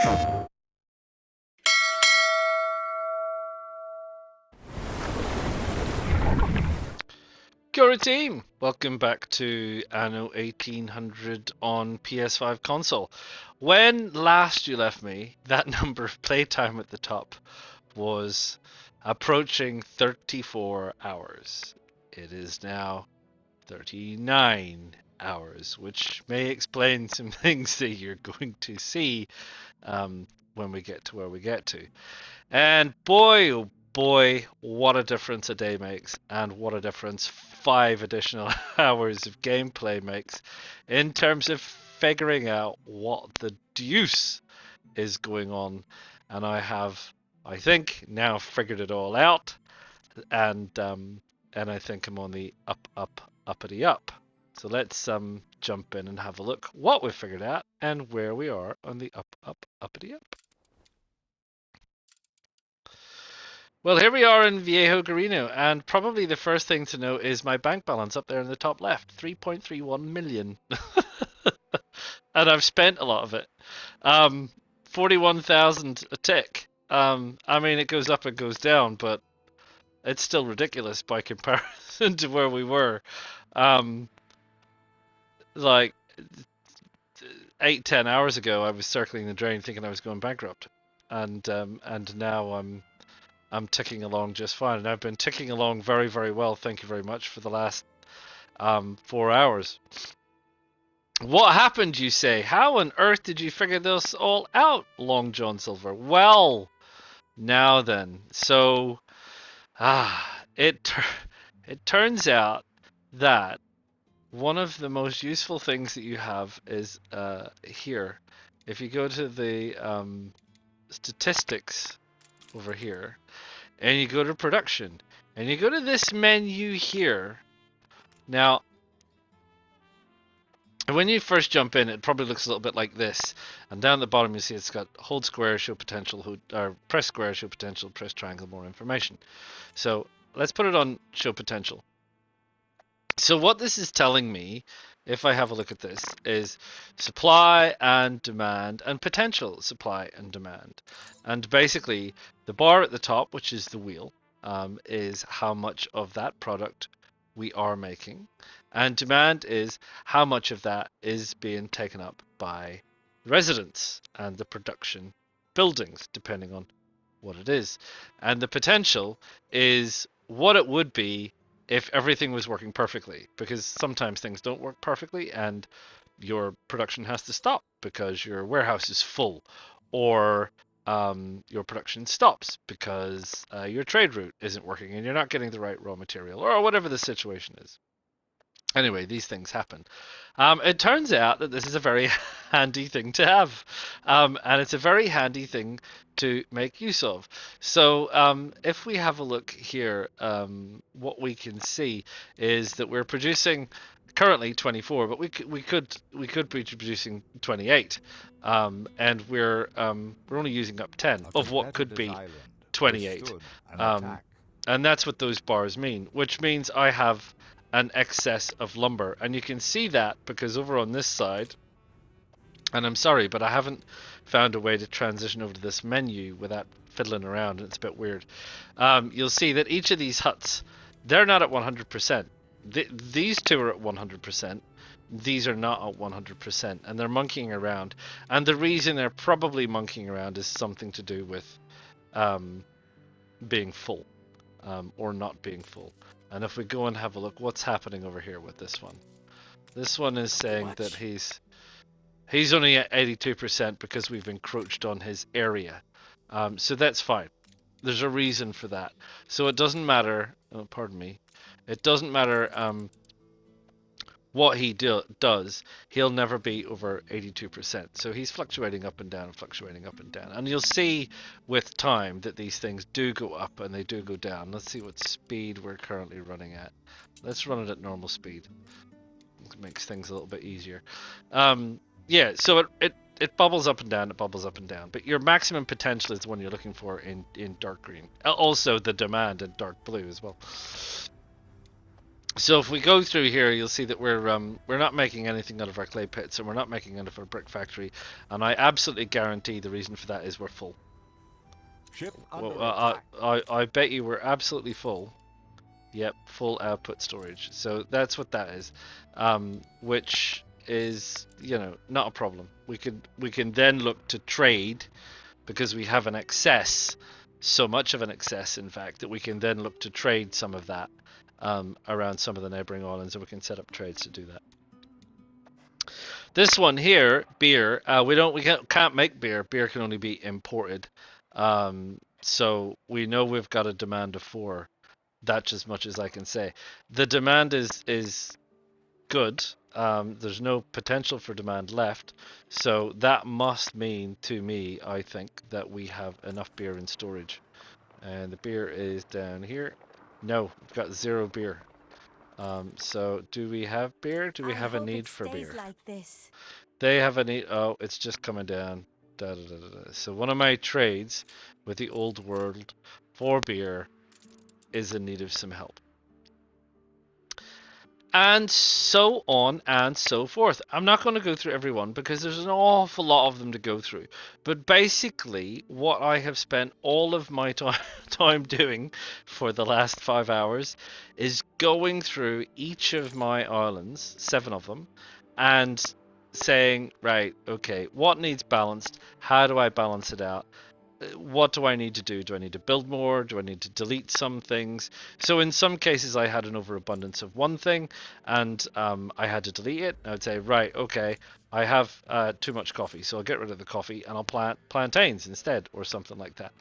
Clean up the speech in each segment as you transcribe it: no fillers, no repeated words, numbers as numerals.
Kia ora team! Welcome back to Anno 1800 on PS5 console. When last you left me, that number of playtime at the top was approaching 34 hours. It is now 39 hours, which may explain some things that you're going to see when we get to where we get to. And boy, oh boy, what a difference a day makes, and what a difference 5 additional hours of gameplay makes in terms of figuring out what the deuce is going on. And I think, now figured it all out, and I think I'm on the uppity up. So let's jump in and have a look what we've figured out and where we are on the uppity up. Well, here we are in Viejo Garino, and probably the first thing to note is my bank balance up there in the top left, 3.31 million. And I've spent a lot of it. 41,000 a tick. I mean, it goes up and goes down, but it's still ridiculous by comparison to where we were. Like 8-10 hours ago, I was circling the drain thinking I was going bankrupt. And now I'm ticking along just fine, and I've been ticking along very, very well. Thank you very much for the last 4 hours. What happened, you say? How on earth did you figure this all out, Long John Silver? Well, now then, so it turns out that one of the most useful things that you have is here. If you go to the statistics over here, and you go to production, and you go to this menu here. Now, when you first jump in, it probably looks a little bit like this. And down at the bottom, you see it's got hold square, show potential, or press square, show potential, press triangle, more information. So let's put it on show potential. So what this is telling me, if I have a look at this, is supply and demand and potential supply and demand. And basically, the bar at the top, which is the wheel, is how much of that product we are making. And demand is how much of that is being taken up by residents and the production buildings, depending on what it is. And the potential is what it would be if everything was working perfectly, because sometimes things don't work perfectly and your production has to stop because your warehouse is full, or your production stops because your trade route isn't working and you're not getting the right raw material, or whatever the situation is. Anyway, these things happen. It turns out that this is a very handy thing to have, and it's a very handy thing to make use of. So if we have a look here, what we can see is that we're producing currently 24, but we could be producing 28, and we're only using up 10 of what could be 28, and that's what those bars mean, which means I have an excess of lumber, and you can see that because over on this side, and I'm sorry, but I haven't found a way to transition over to this menu without fiddling around, and it's a bit weird. You'll see that each of these huts, they're not at 100%. These two are at 100%. These are not at 100%, and they're monkeying around. And the reason they're probably monkeying around is something to do with being full, or not being full. And if we go and have a look, what's happening over here with this one? This one is saying that he's only at 82% because we've encroached on his area. So that's fine. There's a reason for that. So it doesn't matter, pardon me, it doesn't matter what he does, he'll never be over 82%. So he's fluctuating up and down and fluctuating up and down. And you'll see with time that these things do go up and they do go down. Let's see what speed we're currently running at. Let's run it at normal speed. It makes things a little bit easier. Yeah, so it bubbles up and down, it bubbles up and down. But your maximum potential is the one you're looking for in dark green. Also the demand in dark blue as well. So if we go through here, you'll see that we're not making anything out of our clay pits, and we're not making out of our brick factory. And I absolutely guarantee the reason for that is we're full. Ship Well, under attack. I bet you we're absolutely full. Yep, full output storage. So that's what that is, which is not a problem. We can then look to trade because we have an excess, so much of an excess, in fact, that we can then look to trade some of that around some of the neighboring islands, and we can set up trades to do that. This one here, beer, we can't make beer. Beer can only be imported. So we know we've got a demand of 4. That's as much as I can say. The demand is good. There's no potential for demand left, so that must mean to me, I think, that we have enough beer in storage. And the beer is down here. No, we've got 0 beer. So do we have beer? Do we I have a hope need it for stays beer? like this. They have a need. Oh, it's just coming down. Da, da, da, da, da. So one of my trades with the old world for beer is in need of some help. And so on and so forth. I'm not going to go through every one because there's an awful lot of them to go through. But basically, what I have spent all of my time doing for the last 5 hours is going through each of my islands, 7 of them, and saying, right, okay, what needs balanced? How do I balance it out? What do I need to do? Do I need to build more? Do I need to delete some things? So in some cases, I had an overabundance of one thing, and I had to delete it. I would say, right, okay, I have too much coffee, so I'll get rid of the coffee and I'll plant plantains instead, or something like that.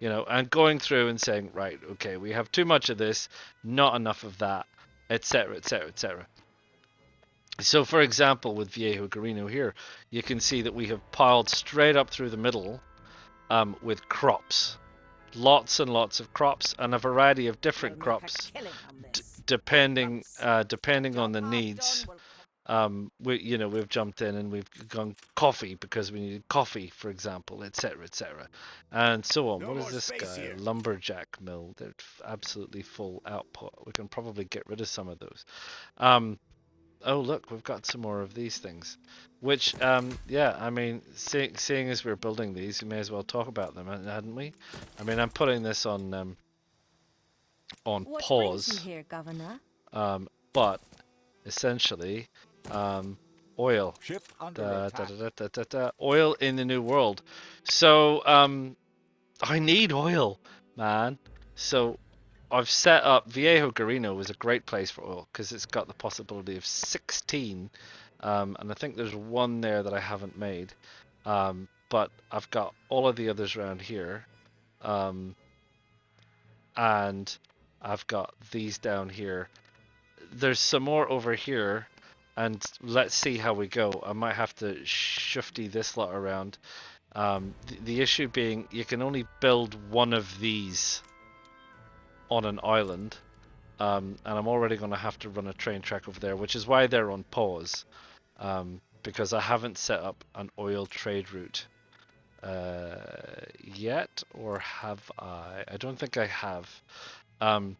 And going through and saying, right, okay, we have too much of this, not enough of that, etc., etc., etc. So, for example, with Viejo Garino here, you can see that we have piled straight up through the middle with crops, lots and lots of crops, and a variety of different We'll make a crops, killing on this. depending The depending on job the half needs. done will We've jumped in and we've gone coffee because we needed coffee, for example, etc., etc., and so on. No What is more this space guy? here. Lumberjack mill. They're absolutely full output. We can probably get rid of some of those. Um, Oh, look, we've got some more of these things. Which, yeah, I mean, seeing as we're building these, we may as well talk about them, hadn't we? I mean, I'm putting this on What brings you pause, here, Governor? but essentially, oil. Ship under Da, da, attack. da, da, da, da, da. Oil in the new world. So, I need oil, man. So I've set up Viejo Garino was a great place for oil because it's got the possibility of 16, and I think there's one there that I haven't made, but I've got all of the others around here, um, and I've got these down here. There's some more over here, and let's see how we go. I might have to shifty this lot around. The issue being you can only build one of these on an island. And I'm already going to have to run a train track over there, which is why they're on pause, because I haven't set up an oil trade route yet, or have I? I don't think I have. And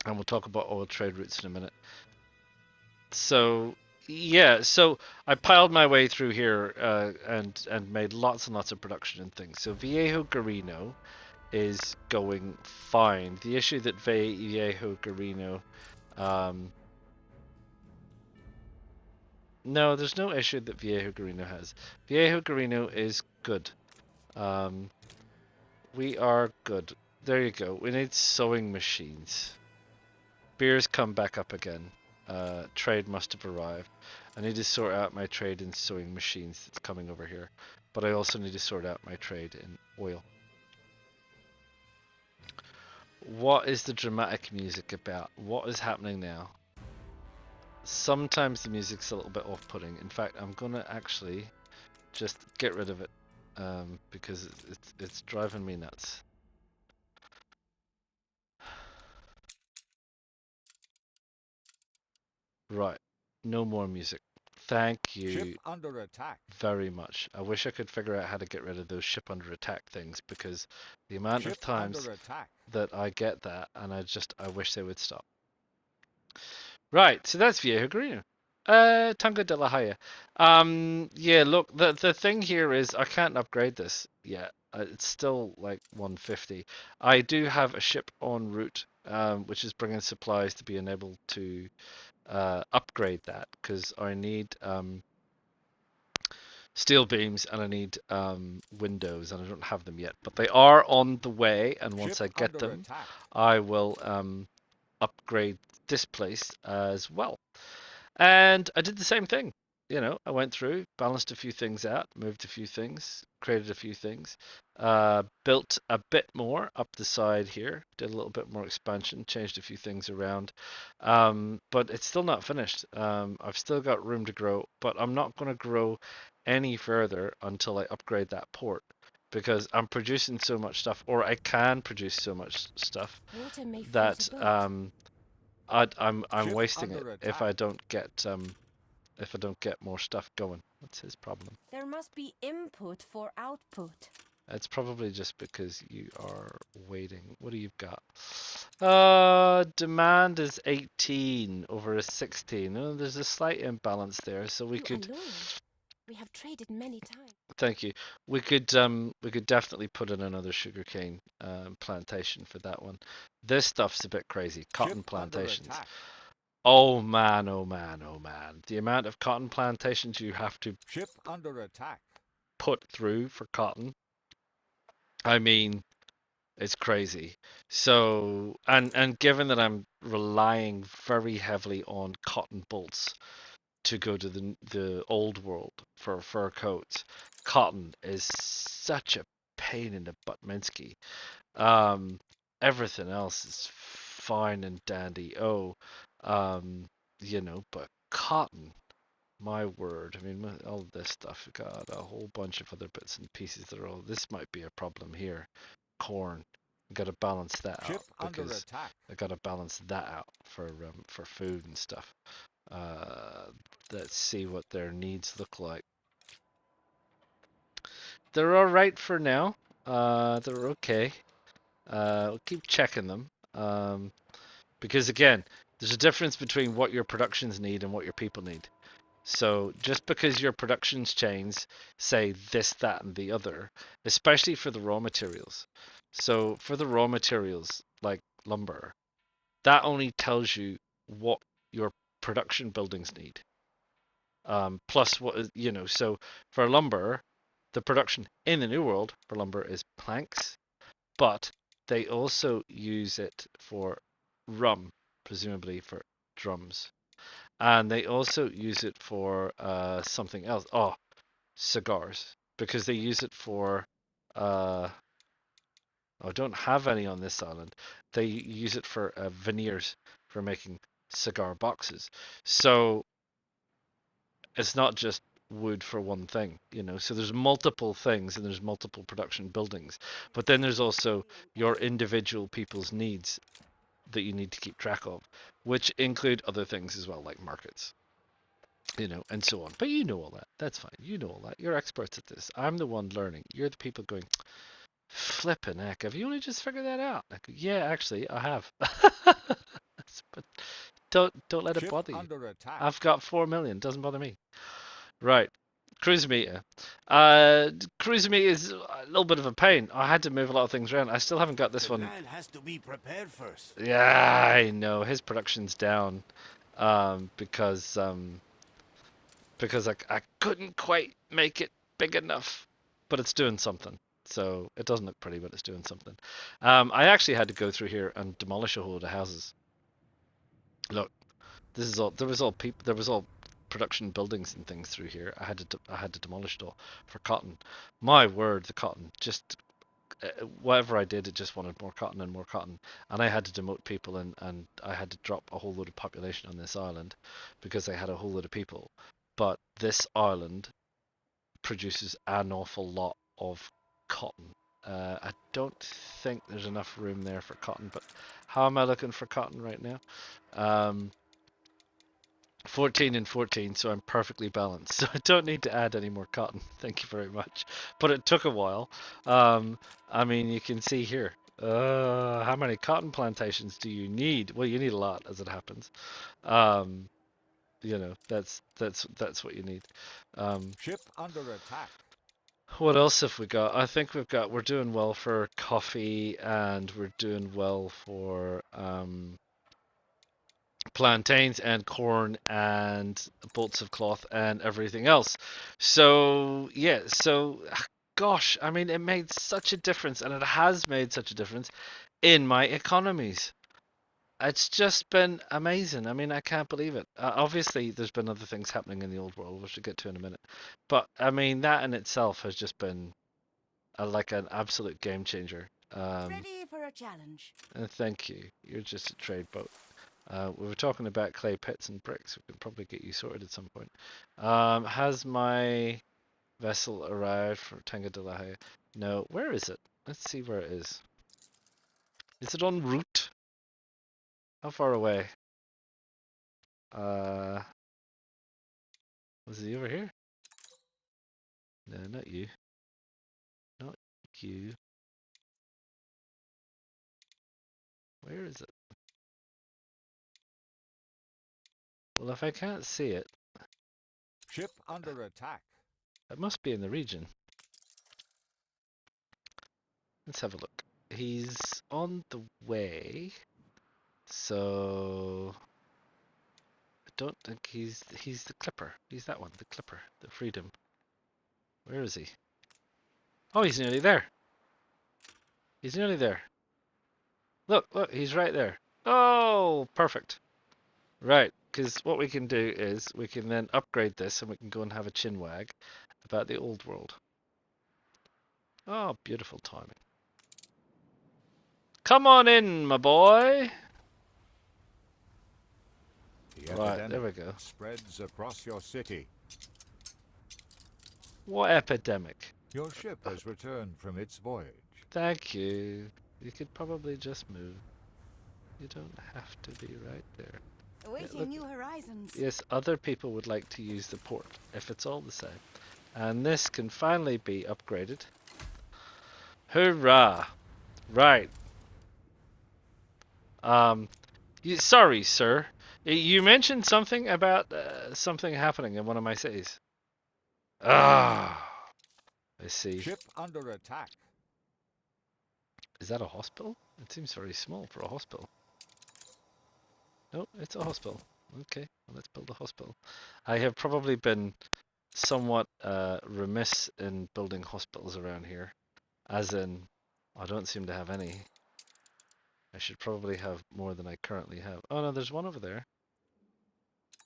we'll talk about oil trade routes in a minute. So yeah, so I piled my way through here and made lots and lots of production and things. So Viejo Garino is going fine. The issue that Viejo Garino um, no, there's no issue that Viejo Garino has. Viejo Garino is good. Um, we are good. There you go. We need sewing machines. Beers come back up again. Trade must have arrived. I need to sort out my trade in sewing machines that's coming over here. But I also need to sort out my trade in oil. What is the dramatic music about? What is happening now? Sometimes the music's a little bit off-putting. In fact, I'm gonna actually just get rid of it because it's driving me nuts. Right, no more music. Thank Ship you under attack. very much. I wish I could figure out how to get rid of those ship under attack things because the amount Ship of times under attack. that I get that and I wish they would stop. Right, so that's Viejo Grino. Tango de la Haya. Yeah, look, the thing here is I can't upgrade this yet. It's still like 150. I do have a ship en route, which is bringing supplies to be enabled to upgrade that because I need steel beams and I need windows and I don't have them yet, but they are on the way, and Ship once I get under them, attack. I will upgrade this place as well. And I did the same thing. You know, I went through, balanced a few things out, moved a few things, created a few things, built a bit more up the side here, did a little bit more expansion, changed a few things around. But it's still not finished. I've still got room to grow, but I'm not going to grow any further until I upgrade that port because I'm producing so much stuff, or I can produce so much stuff Water may freeze a that boat. I'm Ship wasting it under attack. if I don't get more stuff going. What's his problem? There must be input for output. It's probably just because you are waiting. What do you got? Demand is 18 over a 16. Oh, there's a slight imbalance there, so we You are could. loyal. We have traded many times. Thank you. We could definitely put in another sugarcane plantation for that one. This stuff's a bit crazy. Ship Cotton under plantations. attack. Oh man, oh man, oh man. The amount of cotton plantations you have to Ship under attack. put through for cotton, I mean, it's crazy. So, and given that I'm relying very heavily on cotton bolts to go to the old world for fur coats, cotton is such a pain in the butt Minsky. Um, Everything else is fine and dandy. Oh, um, but cotton. My word. I mean, all this stuff, got a whole bunch of other bits and pieces that are all. This might be a problem here. Corn. I got to balance that Ship out under because attack. I got to balance that out for food and stuff. Uh, let's see what their needs look like. They're all right for now. They're okay. We'll keep checking them. Because again, there's a difference between what your productions need and what your people need. So just because your productions change, say this, that, and the other, especially for the raw materials. So for the raw materials like lumber, that only tells you what your production buildings need. Plus so for lumber, the production in the New World for lumber is planks, but they also use it for rum, presumably for drums. And they also use it for something else. Oh, cigars, because they use it for. I don't have any on this island. They use it for veneers for making cigar boxes. So it's not just wood for one thing, So there's multiple things and there's multiple production buildings, but then there's also your individual people's needs that you need to keep track of, which include other things as well, like markets, and so on. But you know all that. That's fine. You know all that. You're experts at this. I'm the one learning. You're the people going, flipping heck, have you only just figured that out? Like, yeah, actually, I have. But don't let it Ship bother you. under attack. I've got 4 million. Doesn't bother me. Right. Cruise meter. Cruise meter is a little bit of a pain. I had to move a lot of things around. I still haven't got this The one. land has to be prepared first. Yeah, I know. His production's down because I couldn't quite make it big enough, but it's doing something. So it doesn't look pretty, but it's doing something. I actually had to go through here and demolish a whole lot of houses. Look, this is all. There was all people. There was all production buildings and things through here. I had to demolish it all for cotton. My word, the cotton just whatever I did, it just wanted more cotton and more cotton. And I had to demote people and I had to drop a whole load of population on this island because I had a whole load of people. But this island produces an awful lot of cotton. I don't think there's enough room there for cotton, but how am I looking for cotton right now? Um, 14 and 14, so I'm perfectly balanced. So I don't need to add any more cotton. Thank you very much. But it took a while. I mean, you can see here. How many cotton plantations do you need? Well, you need a lot, as it happens. Um, you know, that's what you need. Ship under attack. What else have we got? I think we're doing well for coffee, and we're doing well for plantains and corn and bolts of cloth and everything else. So yeah, gosh, I mean, it made such a difference, and it has made such a difference in my economies. It's just been amazing. I mean, I can't believe it. Obviously, there's been other things happening in the old world, which we'll get to in a minute. But I mean, that in itself has just been like an absolute game changer. Ready for a challenge. And thank you. You're just a trade boat. We were talking about clay pits and bricks. We can probably get you sorted at some point. Has my vessel arrived from Tanga de la Haye? No. Where is it? Let's see where it is. Is it en route? How far away? Was he over here? No, not you. Not you. Where is it? Well, if I can't see it, Ship under attack. it must be in the region. Let's have a look. He's on the way, so I don't think he's the Clipper. He's that one, the Clipper, the Freedom. Where is he? Oh, he's nearly there. He's nearly there. Look, he's right there. Oh, perfect. Right, because what we can do is we can then upgrade this, and we can go and have a chinwag about the old world. Oh, beautiful timing. Come on in, my boy. The Right, there we epidemic go. spreads across your city. What epidemic? Your ship has returned from its voyage. Thank you. You could probably just move. You don't have to be right there. Awaiting look. new horizons. Yes, other people would like to use the port, if it's all the same. And this can finally be upgraded. Hurrah! Right. Sorry, sir. You mentioned something about something happening in one of my cities. Ah, I see. Ship under attack. Is that a hospital? It seems very small for a hospital. No, it's a hospital. Okay, well, let's build a hospital. I have probably been somewhat remiss in building hospitals around here. As in, I don't seem to have any. I should probably have more than I currently have. Oh no, there's one over there.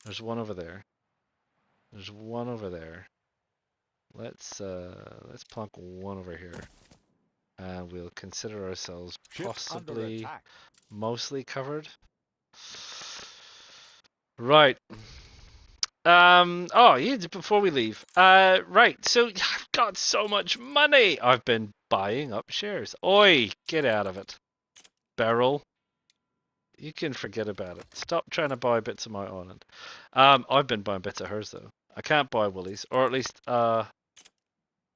There's one over there. There's one over there. Let's plonk one over here. And we'll consider ourselves Ship under possibly attack. mostly covered. Right. Oh, yeah, before we leave. Right, so I've got so much money. I've been buying up shares. Oi, get out of it. Beryl. You can forget about it. Stop trying to buy bits of my island. I've been buying bits of hers though. I can't buy Woolies, or at least I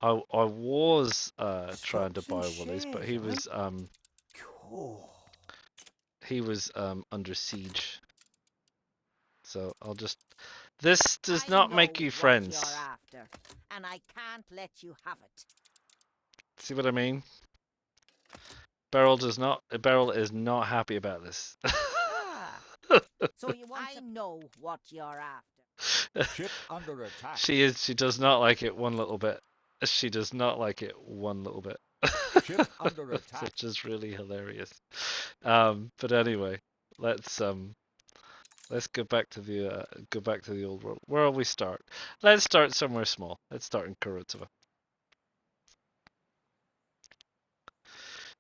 was trying to buy Woolies, but Cool. he was under siege. So I'll just. This does not make you friends. What you're after, and I can't let you have it. See what I mean? Beryl is not happy about this. So you want I know what you're after. Ship under attack. She does not like it one little bit. She does not like it one little bit. Ship under attack. Which is really hilarious. But anyway, let's go back to the old world. Where will we start? Let's start somewhere small. Let's start in Kurotsova.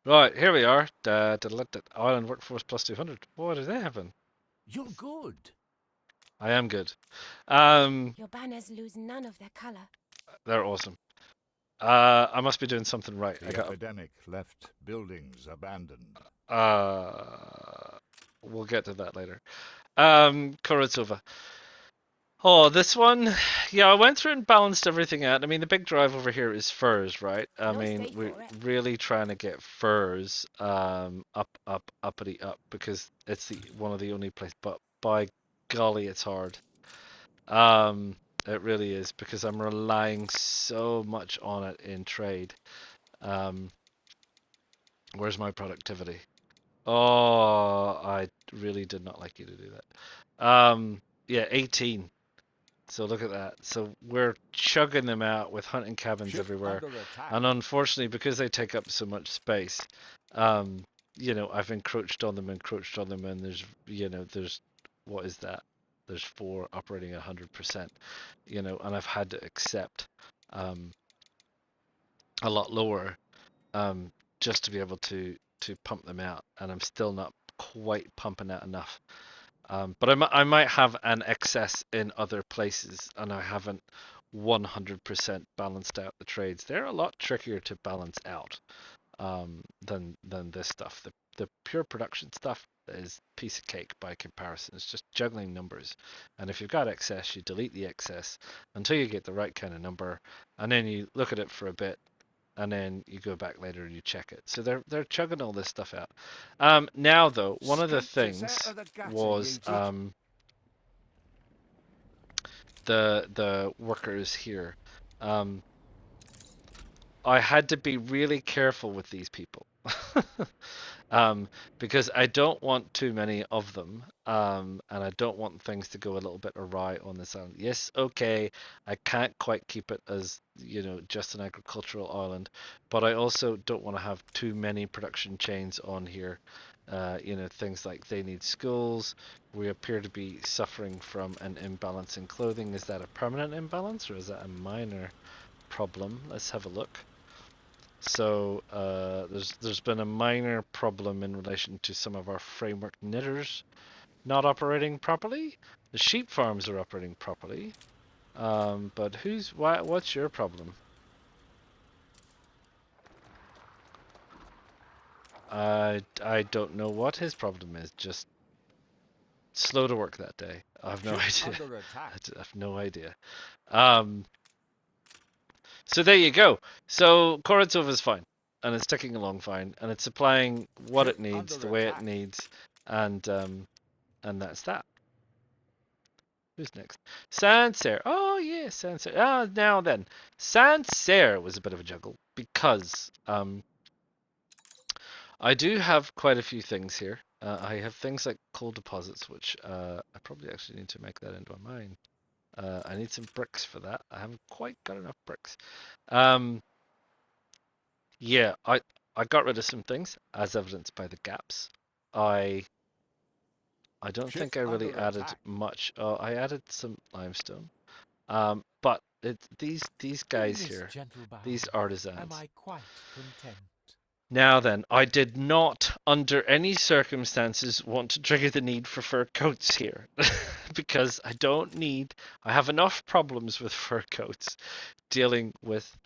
Right, here we are. Island workforce plus 200. What does that happen? You're good. I am good. Your banners lose none of their color. They're awesome. I must be doing something right. The epidemic left buildings abandoned. We'll get to that later. Kurotsova. Oh, this one, yeah, I went through and balanced everything out. I mean, the big drive over here is furs, right? I No mean, stay we're for it. really trying to get furs uppity up because it's the one of the only places. But by golly, it's hard. Um, it really is because I'm relying so much on it in trade. Um, where's my productivity? Oh, I really did not like you to do that. Yeah, 18. So look at that. So we're chugging them out with hunting cabins Ship everywhere. under attack. And unfortunately, because they take up so much space, um, I've encroached on them, and there's what is that? There's four operating at 100%, and I've had to accept um, a lot lower um, just to be able to pump them out, and I'm still not quite pumping out enough. But I might have an excess in other places, and I haven't 100% balanced out the trades. They're a lot trickier to balance out than this stuff. The pure production stuff is a piece of cake by comparison. It's just juggling numbers, and if you've got excess, you delete the excess until you get the right kind of number, and then you look at it for a bit, and then you go back later and you check it. So they're chugging all this stuff out. Now though, one of the Skeeters out things of the gutter, was ye jig. the workers here. Um, I had to be really careful with these people. Because I don't want too many of them, and I don't want things to go a little bit awry on this island. Yes, okay, I can't quite keep it as, just an agricultural island, but I also don't want to have too many production chains on here. Things like they need schools. We appear to be suffering from an imbalance in clothing. Is that a permanent imbalance or is that a minor problem? Let's have a look. So there's been a minor problem in relation to some of our framework knitters not operating properly. The sheep farms are operating properly, but what's your problem? I don't know what his problem is. Just slow to work that day. I have no Ship idea. under attack. I have no idea. Um, so there you go. So Korintsov is fine, and it's ticking along fine, and it's supplying what Ship it needs, under the way it attack. needs, and that's that. Who's next? Sancerre. Oh yeah, Sancerre. Now then, Sancerre was a bit of a juggle because I do have quite a few things here. I have things like coal deposits, which I probably actually need to make that into a mine. I need some bricks for that. I haven't quite got enough bricks. Um, yeah, I got rid of some things, as evidenced by the gaps. I I don't Ship think I really under added attack. much. I added some limestone. But these In guys this here, gentle these bower am artisans. I quite content. Now then, I did not, under any circumstances, want to trigger the need for fur coats here, because I have enough problems with fur coats dealing with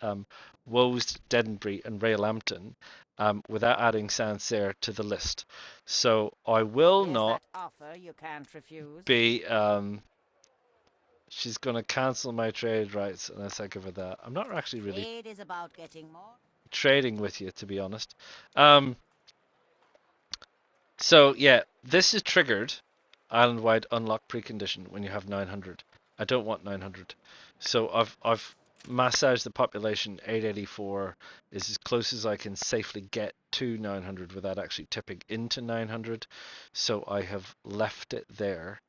Woes, Dedenbury, and Ray Lambton, without adding Sancerre to the list. So I will Here's not that offer you can't refuse. be. She's going to cancel my trade rights unless I give her that. I'm not actually really Trade is about getting more. trading with you, to be honest. Um, so yeah, this is triggered island-wide unlock precondition when you have 900. I don't want 900, so I've massaged the population. 884 is as close as I can safely get to 900 without actually tipping into 900. So I have left it there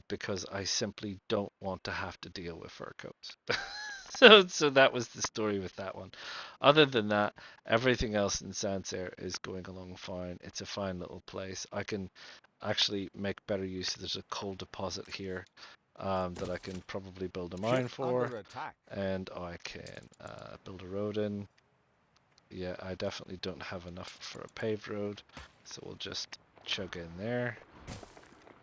because I simply don't want to have to deal with fur coats. So that was the story with that one. Other than that, everything else in Sancerre is going along fine. It's a fine little place. I can actually make better use. There's a coal deposit here that I can probably build a Ship mine for, under attack. and I can build a road in. Yeah, I definitely don't have enough for a paved road, so we'll just chug in there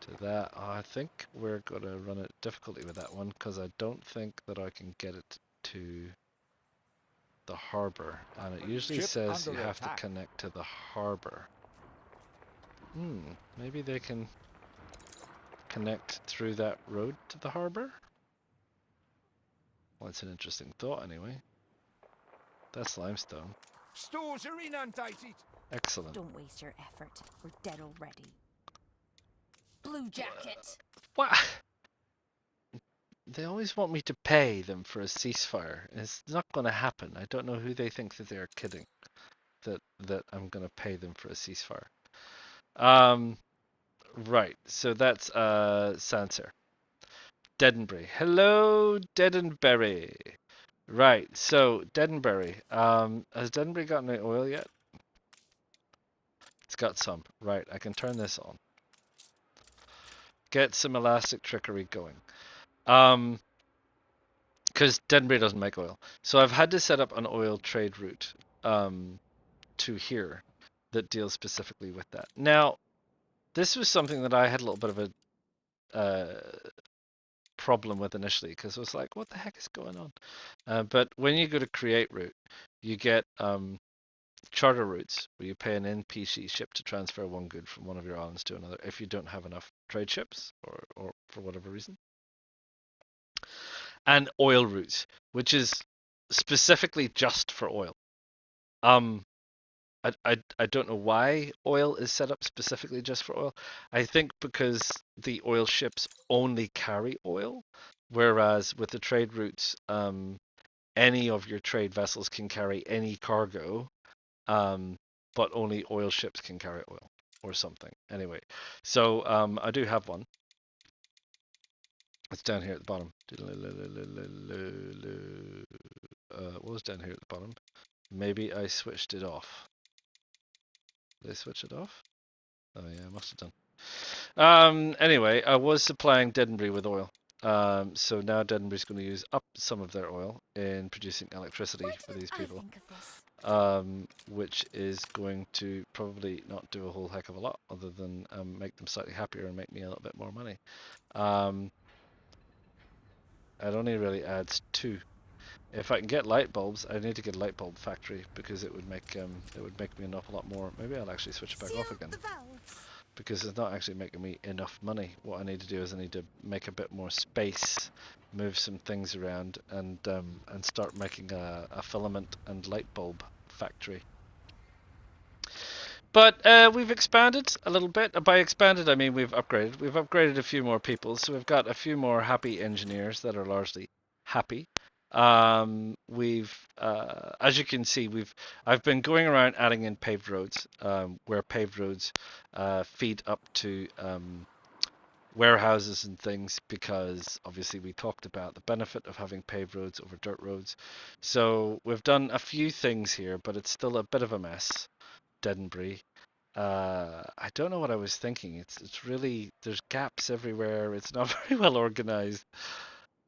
to that. I think we're going to run it difficulty with that one because I don't think that I can get it to the harbor, and it usually Ship says you under have to attack. connect to the harbor. Maybe they can connect through that road to the harbor? Well, it's an interesting thought anyway. That's limestone. Stores are inundated. Excellent. Don't waste your effort. We're dead already. Blue jacket. What? They always want me to pay them for a ceasefire. It's not going to happen. I don't know who they think that they're kidding. That I'm going to pay them for a ceasefire. Right. So that's Sanser. Dedenbury. Hello, Dedenbury. Right. So Dedenbury. Has Dedenbury got any oil yet? It's got some. Right. I can turn this on. Get some elastic trickery going. Because Denbury doesn't make oil. So I've had to set up an oil trade route to here that deals specifically with that. Now, this was something that I had a little bit of a problem with initially because I was like, what the heck is going on? But when you go to create route, you get charter routes where you pay an NPC ship to transfer one good from one of your islands to another if you don't have enough trade ships or for whatever reason. And oil routes, which is specifically just for oil. I don't know why oil is set up specifically just for oil. I think because the oil ships only carry oil, whereas with the trade routes, any of your trade vessels can carry any cargo, but only oil ships can carry oil or something. Anyway, so I do have one. It's down here at the bottom. What was down here at the bottom? Maybe I switched it off. Did I switch it off? Oh yeah, I must have done. Anyway, I was supplying Dedenbury with oil. So now Dedenbury's going to use up some of their oil in producing electricity for these people. Which is going to probably not do a whole heck of a lot other than make them slightly happier and make me a little bit more money. It only really adds 2. If I can get light bulbs, I need to get a light bulb factory because it would make me an awful lot more. Maybe I'll actually switch it back off again because it's not actually making me enough money. What I need to do is I need to make a bit more space, move some things around, and start making a filament and light bulb factory. But we've expanded a little bit. By expanded, I mean we've upgraded. We've upgraded a few more people, so we've got a few more happy engineers that are largely happy. As you can see, I've been going around adding in paved roads, where paved roads feed up to warehouses and things, because obviously we talked about the benefit of having paved roads over dirt roads. So we've done a few things here, but it's still a bit of a mess. Dedenbury. I don't know what I was thinking. It's really, there's gaps everywhere. It's not very well organized.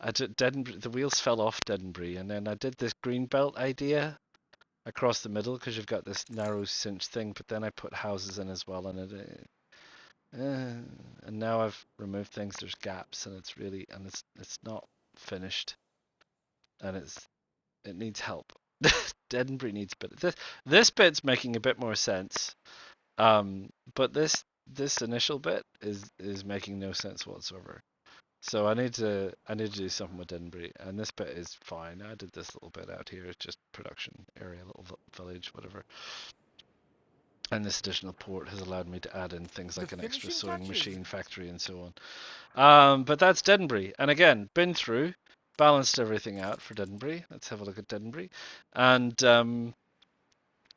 The wheels fell off Dedenbury, and then I did this green belt idea across the middle because you've got this narrow cinch thing, but then I put houses in as well, and and now I've removed things. There's gaps, and it's not finished, and it needs help. Dedenbury needs a bit. This bit's making a bit more sense. But this initial bit is making no sense whatsoever. So I need to do something with Denbury, and this bit is fine. I did this little bit out here, it's just production area, little village, whatever. And this additional port has allowed me to add in things like an extra sewing machine factory and so on. But that's Denbury, and again, been through, balanced everything out for Denbury. Let's have a look at Denbury, and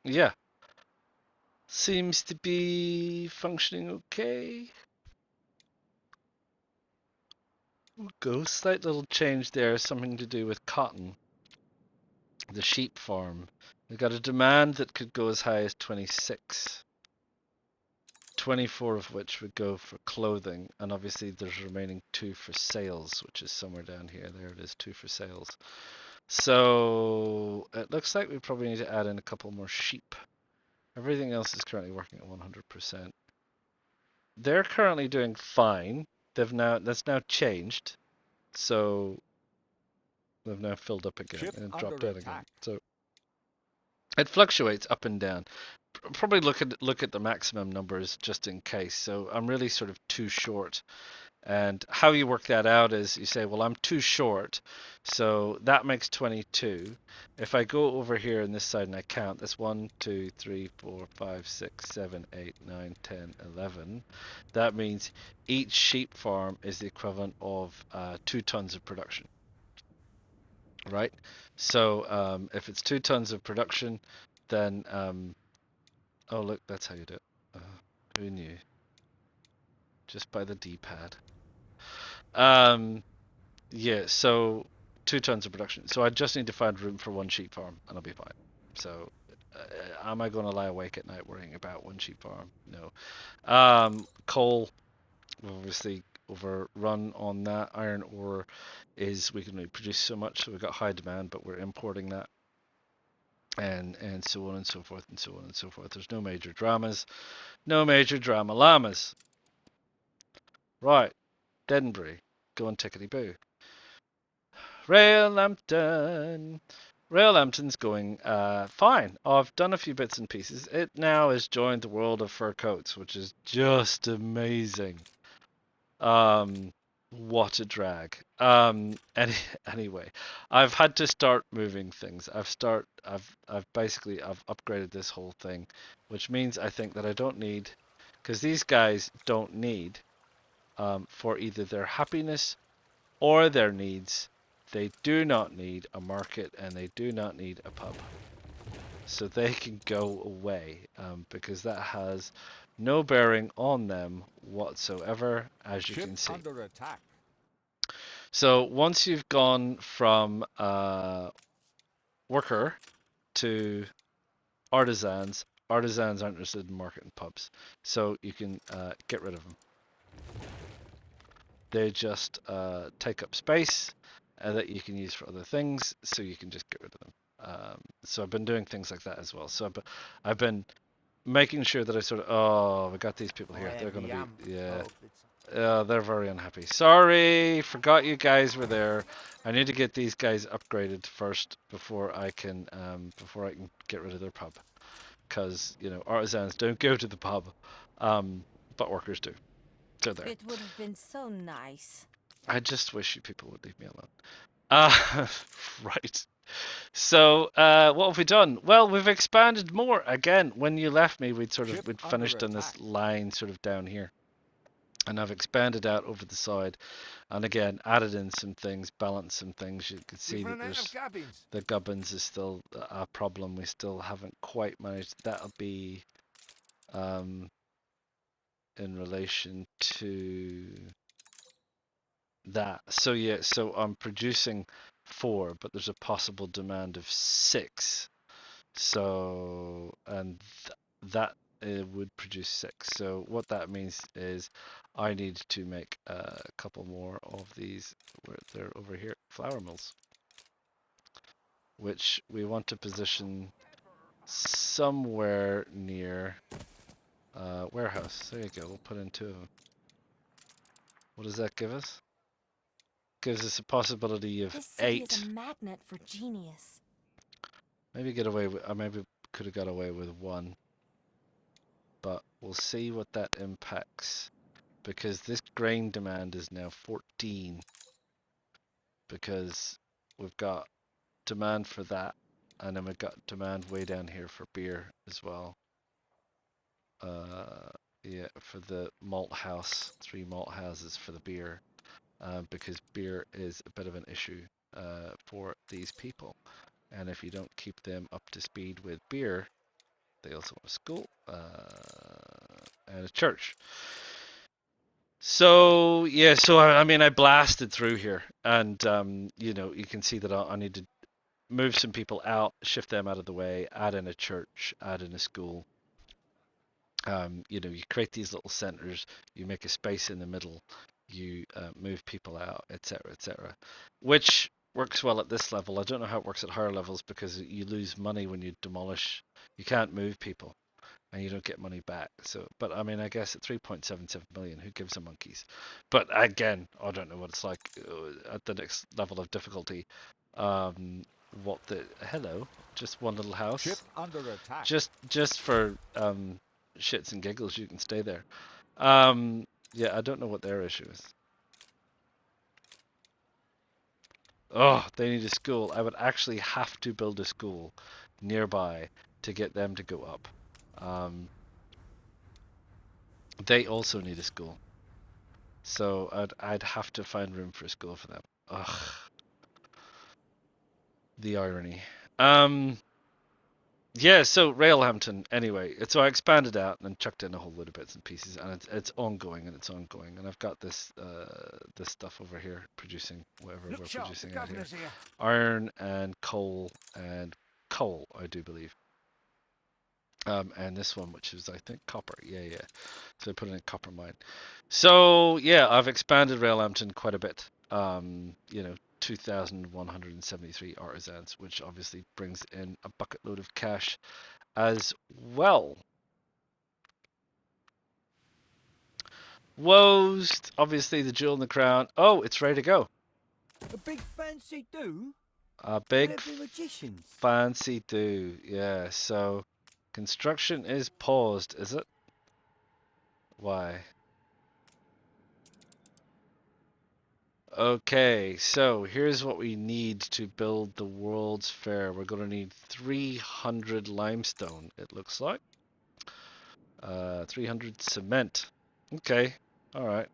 yeah. Seems to be functioning okay. We'll go. Slight little change there, something to do with cotton. The sheep farm. We've got a demand that could go as high as 26. 24 of which would go for clothing, and obviously there's remaining 2 for sales, which is somewhere down here. There it is, 2 for sales. So it looks like we probably need to add in a couple more sheep. Everything else is currently working at 100%. They're currently doing fine. That's now changed. So they've now filled up again Ship and under dropped out attack. again. So it fluctuates up and down. probably look at the maximum numbers just in case. So I'm really sort of too short. And how you work that out is you say, well, I'm too short, so that makes 22. If I go over here on this side and I count, that's 1, 2, 3, 4, 5, 6, 7, 8, 9, 10, 11. That means each sheep farm is the equivalent of 2 tons of production, right? So if it's 2 tons of production, then, oh, look, that's how you do it. Who knew? Just by the D-pad. Yeah, so 2 tons of production. So I just need to find room for 1 sheep farm, and I'll be fine. So, am I going to lie awake at night worrying about 1 sheep farm? No. Coal, obviously overrun on that. Iron ore is we can only produce so much, so we've got high demand, but we're importing that, and so on and so forth and so on and so forth. There's no major dramas, no major drama llamas. Right, Denbury, go on tickety boo. Railhampton. Railhampton's going fine. I've done a few bits and pieces. It now has joined the world of fur coats, which is just amazing. What a drag. Anyway, I've had to start moving things. I've basically upgraded this whole thing, which means I think that I don't need, because these guys don't need, for either their happiness or their needs, they do not need a market and they do not need a pub. So they can go away, because that has no bearing on them whatsoever, as you Ship can see. under attack. So once you've gone from worker to artisans, artisans aren't interested in market and pubs. So you can get rid of them. They just take up space that you can use for other things, so you can just get rid of them. So I've been doing things like that as well. So I've been making sure that I sort of, oh, we got these people here. They're going to be, yeah, they're very unhappy. Sorry, forgot you guys were there. I need to get these guys upgraded first before I can get rid of their pub, because artisans don't go to the pub, but workers do. So there. It would have been so nice. I just wish you people would leave me alone. Right. So, what have we done? Well, we've expanded more. Again, when you left me, we'd finished on this line sort of down here. And I've expanded out over the side. And again, added in some things, balanced some things. You can see We've that run out there's of cabins. the gubbins is still a problem. We still haven't quite managed. That'll be in relation to that. So yeah, so I'm producing 4, but there's a possible demand of 6. So, and that would produce 6. So what that means is I need to make a couple more of these, where they're over here, flour mills, which we want to position somewhere near warehouse. There you go. We'll put in 2 of them. What does that give us? Gives us a possibility of This city 8. is a magnet for genius. Maybe get away with, I maybe could have got away with 1, but we'll see what that impacts, because this grain demand is now 14, because we've got demand for that, and then we've got demand way down here for beer as well. Yeah, for the malt house, 3 malt houses for the beer, because beer is a bit of an issue for these people. And if you don't keep them up to speed with beer, they also want a school and a church. So yeah, so I mean, I blasted through here, and you can see that I need to move some people out, shift them out of the way, add in a church, add in a school. You create these little centers, you make a space in the middle, you move people out, etc., etc., which works well at this level. I don't know how it works at higher levels, because you lose money when you demolish. You can't move people, and you don't get money back. So, but I mean, I guess at 3.77 million, who gives a monkeys? But again, I don't know what it's like at the next level of difficulty. what the hello, just one little house. Ship under attack. Just for shits and giggles, you can stay there. Yeah, I don't know what their issue is. Oh, they need a school. I would actually have to build a school nearby to get them to go up. They also need a school. So I'd have to find room for a school for them. Ugh. The irony. Yeah, so Railhampton, anyway. So I expanded out and chucked in a whole load of bits and pieces, and it's ongoing and it's ongoing. And I've got this this stuff over here producing whatever Look we're sharp, the producing out here. governor's here. Iron and coal, I do believe. And this one, which is I think copper. Yeah. So I put in a copper mine. So yeah, I've expanded Railhampton quite a bit. 2,173 artisans, which obviously brings in a bucket load of cash as well. Woes, obviously the jewel in the crown. Oh, it's ready to go. A big fancy do? A big Will there be magicians? fancy do. Yeah, so construction is paused, is it? Why? Okay, so here's what we need to build the World's Fair. We're going to need 300 limestone, it looks like. 300 cement. Okay, alright.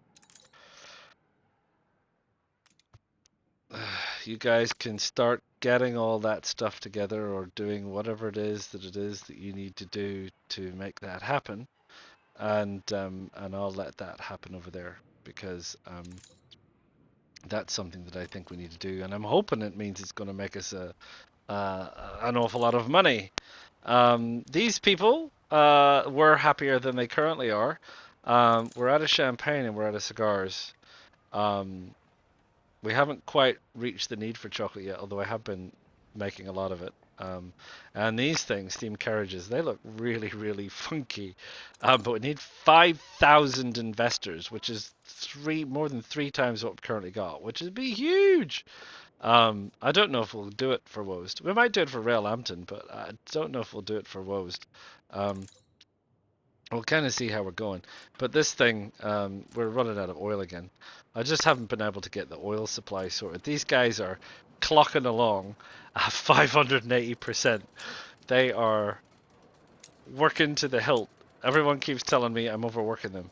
You guys can start getting all that stuff together or doing whatever it is that you need to do to make that happen. And I'll let that happen over there because that's something that I think we need to do. And I'm hoping it means it's going to make us an awful lot of money. These people were happier than they currently are. We're out of champagne and we're out of cigars. We haven't quite reached the need for chocolate yet, although I have been making a lot of it. And these things, steam carriages, they look really, really funky. But we need 5,000 investors, which is more than three times what we currently got, which would be huge. I don't know if we'll do it for Wost. We might do it for Railhampton, but I don't know if we'll do it for Wost. We'll kind of see how we're going. But this thing, we're running out of oil again. I just haven't been able to get the oil supply sorted. These guys are clocking along at 580%. They are working to the hilt. Everyone keeps telling me I'm overworking them.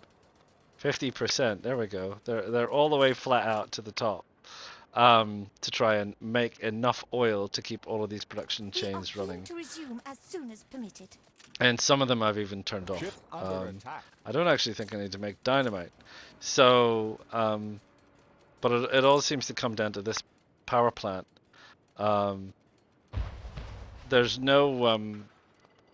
50%. There we go. They're all the way flat out to the top. To try and make enough oil to keep all of these production chains running. To resume as soon as permitted. And some of them I've even turned Ship off. under attack. I don't actually think I need to make dynamite. So, but it all seems to come down to this power plant. There's no,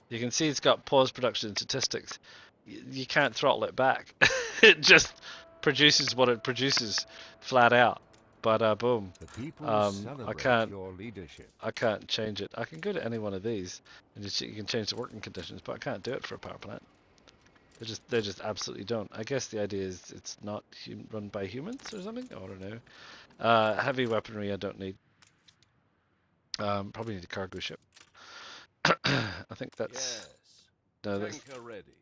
you can see it's got paused production statistics. You can't throttle it back. It just produces what it produces flat out. But boom. The people I celebrate can't. your leadership. I can't change it. I can go to any one of these and you can change the working conditions, but I can't do it for a power plant. They just absolutely don't. I guess the idea is it's not run by humans or something. I don't know. Heavy weaponry I don't need. Probably need a cargo ship. I think that's no,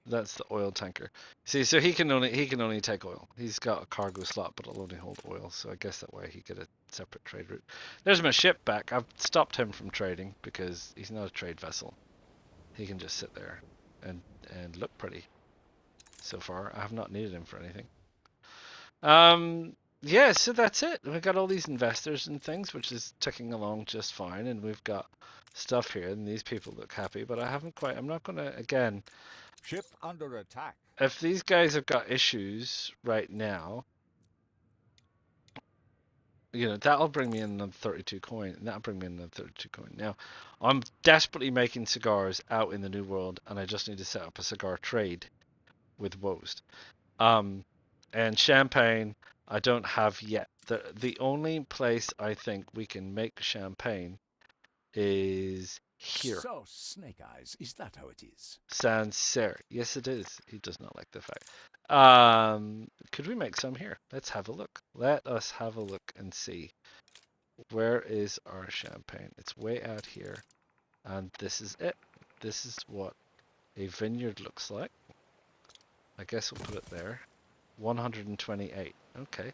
that's the oil tanker. See, so he can only take oil. He's got a cargo slot, but it'll only hold oil. So I guess that way he get a separate trade route. There's my ship back. I've stopped him from trading because he's not a trade vessel. He can just sit there and look pretty. So far, I have not needed him for anything. Yeah, so that's it. We've got all these investors and things, which is ticking along just fine, and we've got stuff here, and these people look happy, but I'm not going to, again... Ship under attack. If these guys have got issues right now, that'll bring me in another 32 coin, and that'll bring me in another 32 coin. Now, I'm desperately making cigars out in the New World, and I just need to set up a cigar trade with Wost. And champagne, I don't have yet. The only place I think we can make champagne is here. So, Snake Eyes, is that how it is? Sancerre. Yes, it is. He does not like the fact. Could we make some here? Let's have a look. Let us have a look and see. Where is our champagne? It's way out here. And this is it. This is what a vineyard looks like. I guess we'll put it there. 128. Okay.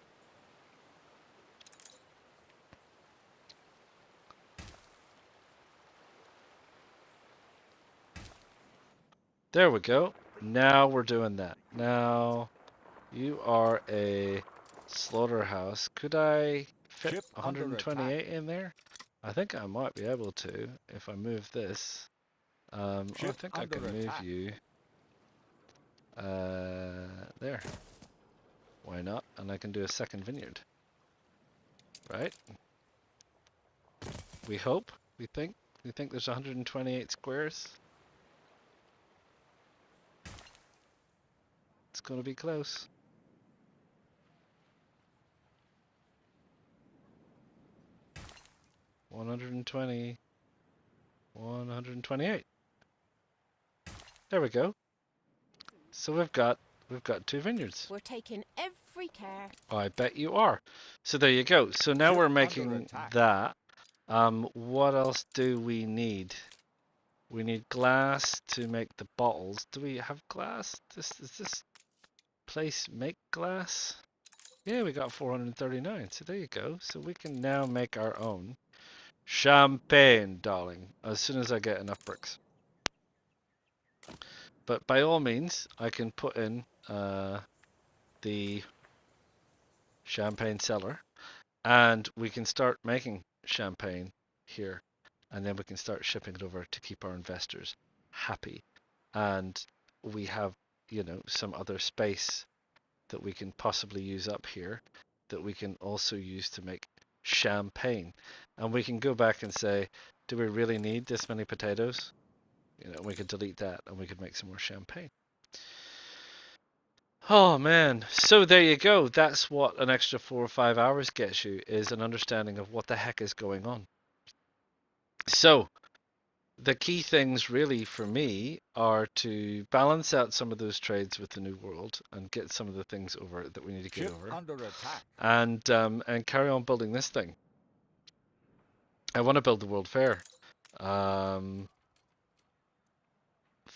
There we go. Now we're doing that. Now you are a slaughterhouse. Could I fit Ship under 128 in there? I think I might be able to if I move this. I Ship think I under can move attack. you there. Why not? And I can do a second vineyard. Right? We hope. We think. We think there's 128 squares. It's gonna be close. One 128. There we go. So we've got two vineyards. We're taking every care. I bet you are. So there you go. So now Ship we're under making attack. that. What else do we need? We need glass to make the bottles. Do we have glass? Does this place make glass? Yeah, we got 439. So there you go. So we can now make our own champagne, darling, as soon as I get enough bricks. But by all means, I can put in the champagne cellar, and we can start making champagne here, and then we can start shipping it over to keep our investors happy. And we have, you know, some other space that we can possibly use up here that we can also use to make champagne. And we can go back and say, do we really need this many potatoes? You know, we could delete that and we could make some more champagne. Oh man, so there you go. That's what an extra 4 or 5 hours gets you, is an understanding of what the heck is going on. So the key things really for me are to balance out some of those trades with the New World and get some of the things over that we need to get Ship over, under attack. and carry on building this thing. I want to build the World Fair.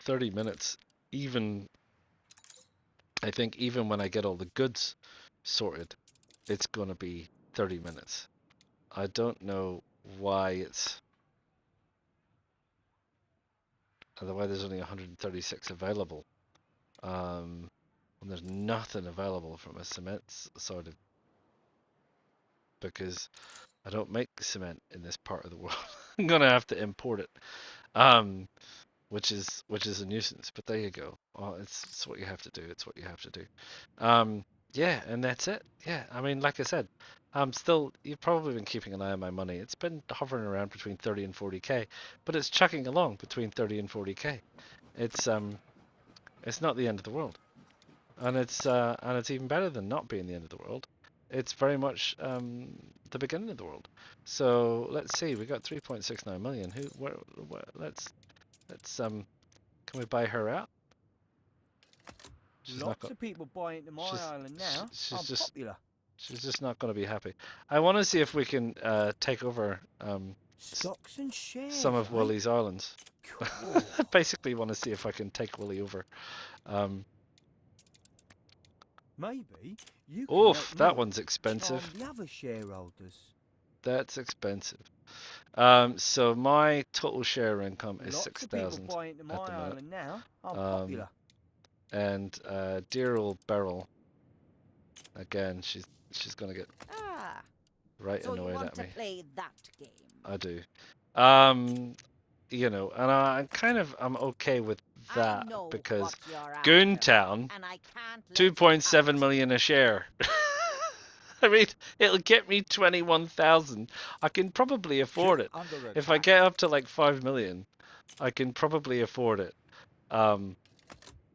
30 minutes, even I think even when I get all the goods sorted, it's going to be 30 minutes. I don't know why there's only 136 available. And there's nothing available from a cement sorted, because I don't make cement in this part of the world. I'm gonna have to import it, which is a nuisance. But there you go. Oh, it's what you have to do. It's what you have to do. Yeah, and that's it. Yeah, I mean, like I said, you've probably been keeping an eye on my money. It's been hovering around between 30 and 40k, but it's chucking along between 30 and 40k. It's not the end of the world, and it's even better than not being the end of the world. It's very much the beginning of the world. So let's see, we got 3.69 million. Let's can we buy her out? She's not Lots got. of people buy into my She's island now. she's I'm just popular. she's just not going to be happy. I want to see if we can take over Stocks and shares. some of eh? Willie's islands. Cool. Basically, want to see if I can take Willie over. Maybe you can Oof, help that me one's expensive. charm the other shareholders. That's expensive. So my total share income is Lots of people 6,000 buy into my at the minute. island now. I'm Um, popular. And dear old Beryl, again, she's gonna get Ah, right so you annoyed want at to me. play that game? I do. You know, and I'm okay with I that know because what you're after, Goontown, and I can't let you 2.7 out. million a share. I mean, it'll get me 21,000. I can probably afford Ship it. under attack. If I get up to like 5 million, I can probably afford it.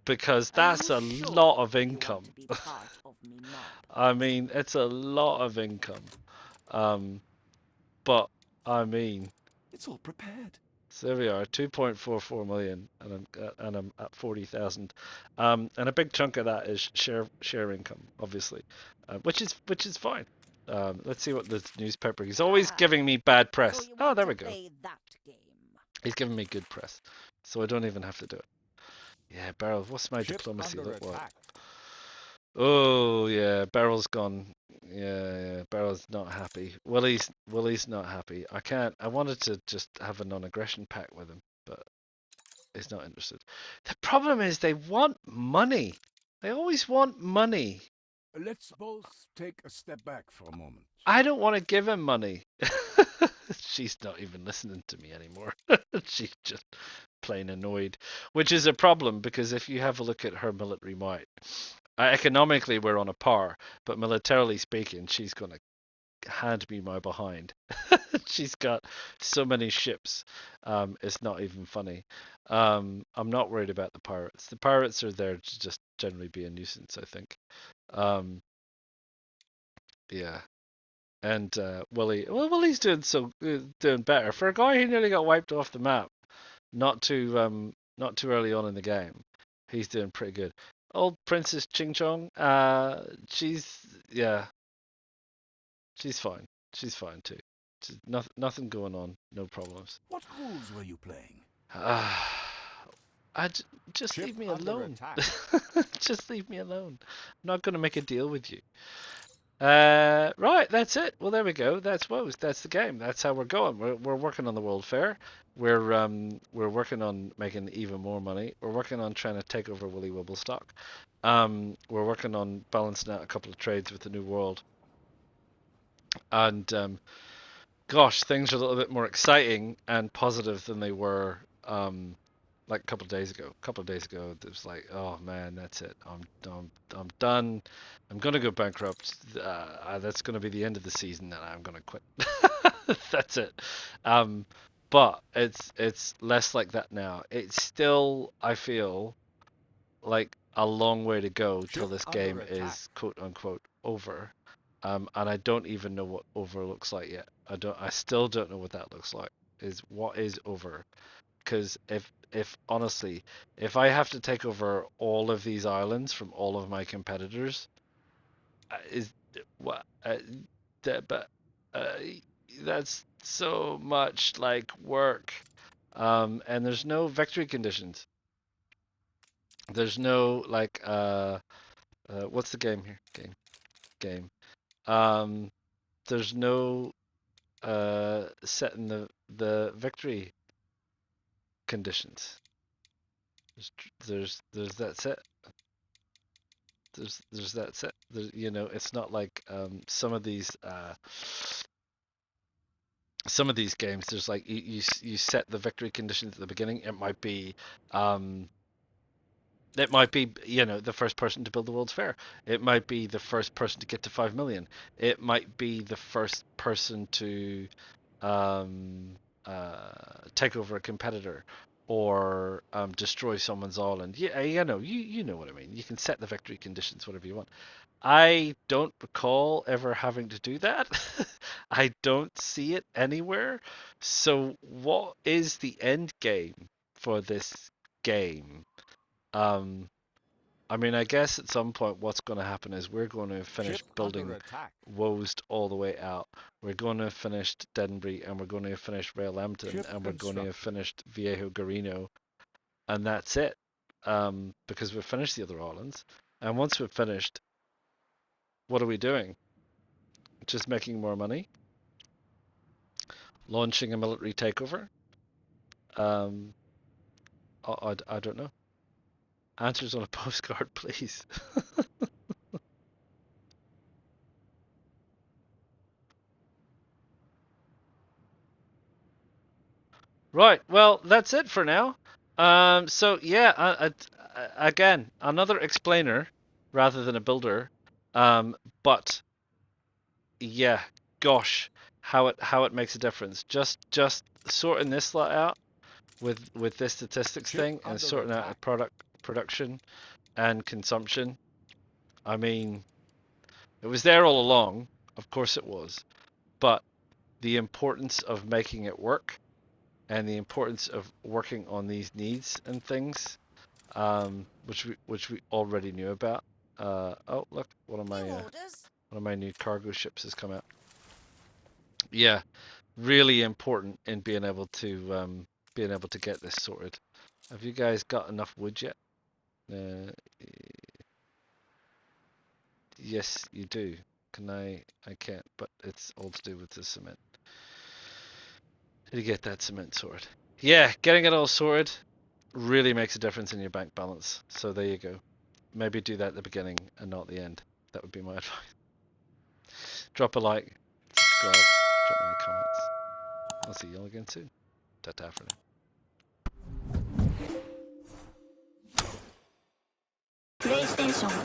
Because Are that's you a sure lot of you income. want to be part of me mob? I mean, it's a lot of income. But I mean, It's all prepared. so there we are, 2.44 million, and I'm at 40,000. And a big chunk of that is share income, obviously, which is fine. Let's see what the newspaper. He's always giving me bad press. So you Oh, want there to we go. play that game? He's giving me good press, so I don't even have to do it. Yeah, Beryl. What's my Ship diplomacy under look like? attack. Oh yeah, Beryl's gone. Yeah, Beryl's not happy. Willie's not happy. I can't. I wanted to just have a non-aggression pact with him, but he's not interested. The problem is they want money. They always want money. Let's both take a step back for a moment. I don't want to give him money. She's not even listening to me anymore. She's just plain annoyed, which is a problem because if you have a look at her military might, economically we're on a par, but militarily speaking, she's going to hand me my behind. She's got so many ships. It's not even funny. I'm not worried about the pirates. The pirates are there to just generally be a nuisance, I think. Um, yeah. And Willie's doing better for a guy who nearly got wiped off the map. Not too early on in the game. He's doing pretty good. Old Princess Ching Chong, she's yeah, she's fine. She's fine too. Nothing going on, no problems. What rules were you playing? Just Ship leave me under alone. attack. Just leave me alone. I'm not going to make a deal with you. Right, that's it. Well, there we go. That's Woes. That's the game. That's how we're going. We're working on the World Fair. We're working on making even more money. We're working on trying to take over Willy Wobblestock. We're working on balancing out a couple of trades with the New World. And gosh, things are a little bit more exciting and positive than they were like a couple of days ago. A couple of days ago, it was like, oh man, that's it. I'm done. I'm gonna go bankrupt. That's gonna be the end of the season, and I'm gonna quit. That's it. But it's less like that now. It's still, I feel, like a long way to go till Ship this under game attack. is quote unquote over. And I don't even know what over looks like yet. I still don't know what that looks like. Is what is over? Because if honestly, if I have to take over all of these islands from all of my competitors, is what but uh, that's so much like work. And there's no victory conditions. There's no like what's the game here? Game. Um, there's no setting the victory conditions. There's that set. There's that set. It's not like some of these games. There's like you set the victory conditions at the beginning. Um, It might be, the first person to build the World's Fair. It might be the first person to get to 5 million. It might be the first person to um, take over a competitor or destroy someone's island. Yeah, you know what I mean. You can set the victory conditions whatever you want. I don't recall ever having to do that. I don't see it anywhere. So what is the end game for this game? Um, I mean, I guess at some point what's going to happen is we're going to finish Ship under building attack. Wost all the way out. We're going to have finished Denbury and we're going to have finished Rail Lambton Ship and we're going to have construction. finished Viejo Garino, and that's it. Because we've finished the other islands. And once we've finished, what are we doing? Just making more money? Launching a military takeover? Um, I don't know. Answers on a postcard, please. Right. Well, that's it for now. So yeah, again, another explainer rather than a builder. But yeah, gosh, how it makes a difference. Just sorting this lot out with this statistics Ship thing and under sorting out a attack. production and consumption. I mean, it was there all along. Of course it was. But the importance of making it work and the importance of working on these needs and things, which we already knew about. Oh look, what am New I? orders? One of my new cargo ships has come out. Yeah, really important in being able to get this sorted. Have you guys got enough wood yet? Yes, you do. Can I can't, but it's all to do with the cement. To get that cement sorted. Yeah, getting it all sorted really makes a difference in your bank balance. So there you go. Maybe do that at the beginning and not the end. That would be my advice. Drop a like, subscribe, drop me any comments. I'll see you all again soon. Ta-ta for now.